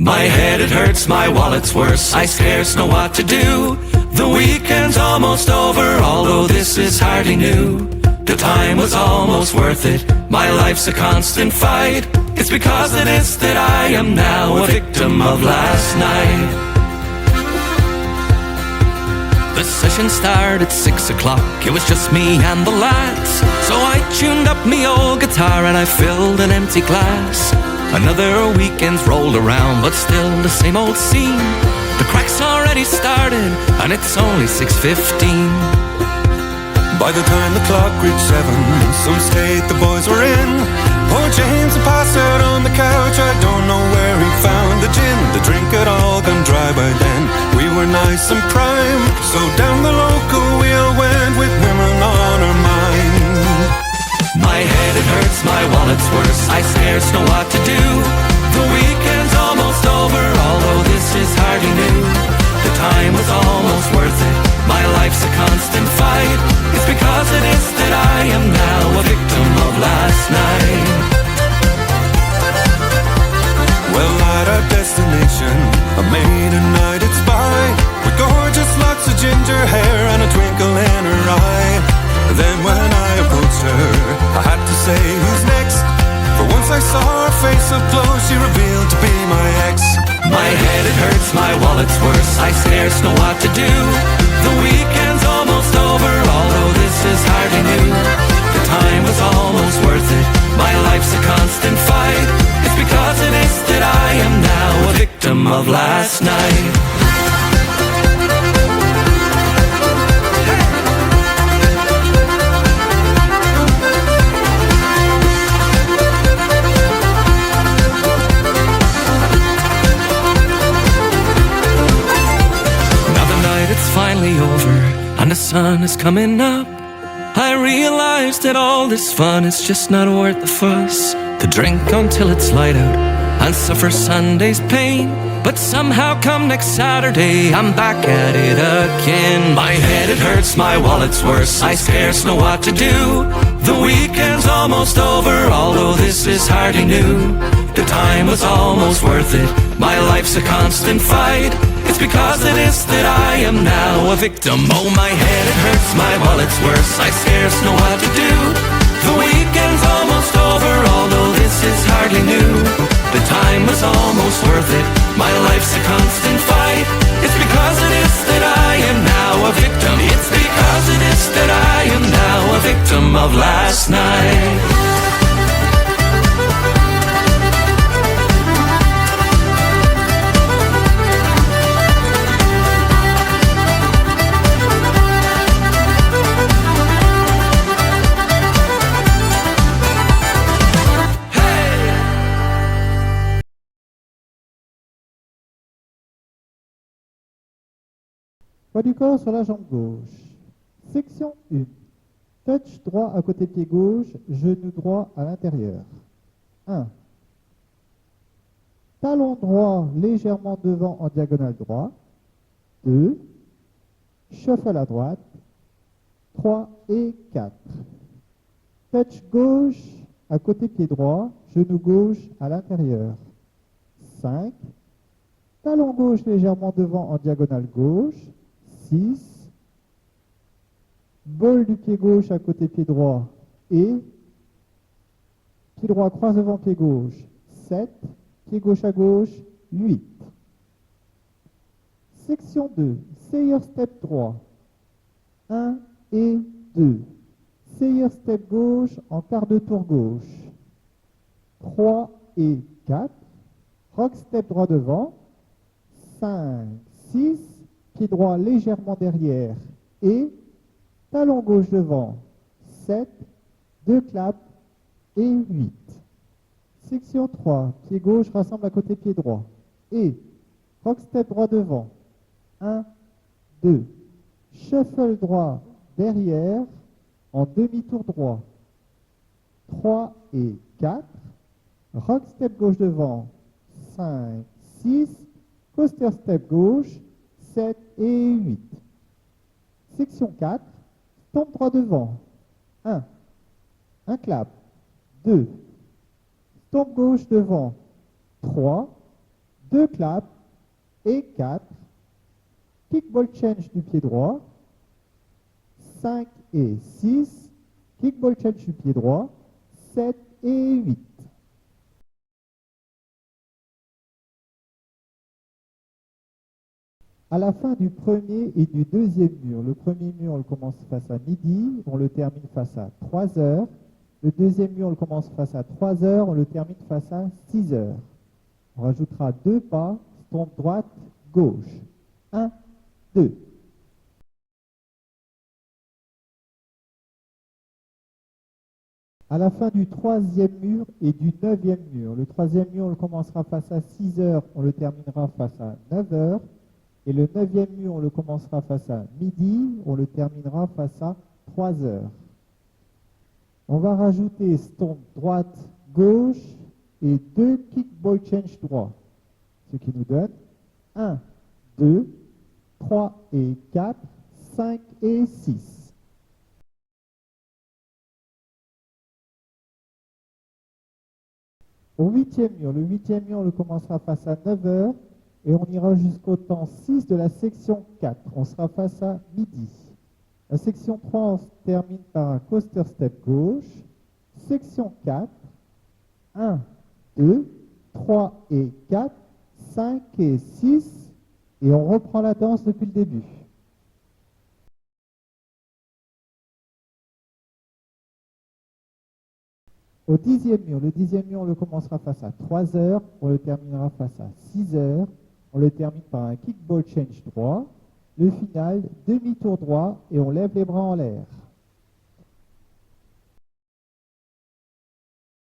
My head it hurts, my wallet's worse, I scarce know what to do. The weekend's almost over, although this is hardly new. The time was almost worth it, my life's a constant fight. It's because of this that I am now a victim of last night. The session started at 6 o'clock, it was just me and the lads. So I tuned up me old guitar and I filled an empty glass. Another weekend's rolled around, but still the same old scene. The crack's already started and it's only 6:15. By the time the clock reached 7, some state the boys were in. Poor James had passed out on the couch, I don't know where he found the gin. The drink had all gone dry by then, we were nice and prime. So down the local we all went with women on our mind. My head it hurts, my wallet's worse, I scarce know what to do. The weekend's almost over, although this is hardly new. The time was almost worth it, my life's a constant fight. It's because of this that I am now a victim of last night. Well, at our destination, I made a night at spy, with gorgeous locks of ginger hair and a twinkle in her eye. Then when I approached her, I had to say, who's next? For once I saw her face up close, she revealed to be my ex. My head it hurts, my wallet's worse, I scarce know what to do. The weekend's almost over, although this is hardly new. The time was almost worth it, my life's a constant fight. It's because of this that I am now a victim of last night. It's finally over and the sun is coming up. I realize that all this fun is just not worth the fuss. To drink until it's light out and suffer Sunday's pain, but somehow come next Saturday I'm back at it again. My head it hurts, my wallet's worse, I scarce know what to do. The weekend's almost over, although this is hardly new. The time was almost worth it, my life's a constant fight. It's because of this that I am now a victim. Oh, my head it hurts, my wallet's worse, I scarce know what to do. The weekend's almost over, although this is hardly new. The time was almost worth it, my life's a constant fight. It's because of this that I am now a victim. It's because of this that I am now a victim of last night. Poids du corps sur la jambe gauche. Section 1. Touch droit à côté pied gauche, genou droit à l'intérieur. 1. Talon droit légèrement devant en diagonale droit. 2. Shuffle à droite. 3 et 4. Touch gauche à côté pied droit, genou gauche à l'intérieur. 5. Talon gauche légèrement devant en diagonale gauche. 6. Bol du pied gauche à côté pied droit et pied droit croise devant pied gauche. 7. Pied gauche à gauche. 8. Section 2. Sailor step droit. 1 et 2. Sailor step gauche en quart de tour gauche. 3 et 4. Rock step droit devant. 5, 6. Pied droit légèrement derrière et talon gauche devant. 7, 2 claps et 8. Section 3, pied gauche rassemble à côté pied droit et rock step droit devant. 1, 2. Shuffle droit derrière en demi-tour droit. 3 et 4. Rock step gauche devant. 5, 6. Coaster step gauche. 7 et 8. Section 4, stomp droit devant. 1. Un clap. 2. Stomp gauche devant. 3. 2 claps et 4. Kickball change du pied droit. 5 et 6. Kickball change du pied droit. 7 et 8. À la fin du premier et du deuxième mur, le premier mur, on le commence face à midi, on le termine face à 3 heures. Le deuxième mur, on le commence face à 3 heures, on le termine face à 6 heures. On rajoutera 2 pas, stomp droite, gauche. 1, 2. À la fin du troisième mur et du neuvième mur, le troisième mur, on le commencera face à 6 heures, on le terminera face à 9 heures. Et le neuvième mur, on le commencera face à midi, on le terminera face à 3 heures. On va rajouter stomp droite, gauche et 2 kickball change droit. Ce qui nous donne 1, 2, 3 et 4, 5 et 6. Au huitième mur, le huitième mur, on le commencera face à 9 heures. Et on ira jusqu'au temps 6 de la section 4. On sera face à midi. La section 3, on se termine par un coaster step gauche. Section 4, 1, 2, 3 et 4, 5 et 6. Et on reprend la danse depuis le début. Au dixième mur, le dixième mur, on le commencera face à 3 heures. On le terminera face à 6 heures. On le termine par un kickball change droit. Le final, demi-tour droit et on lève les bras en l'air.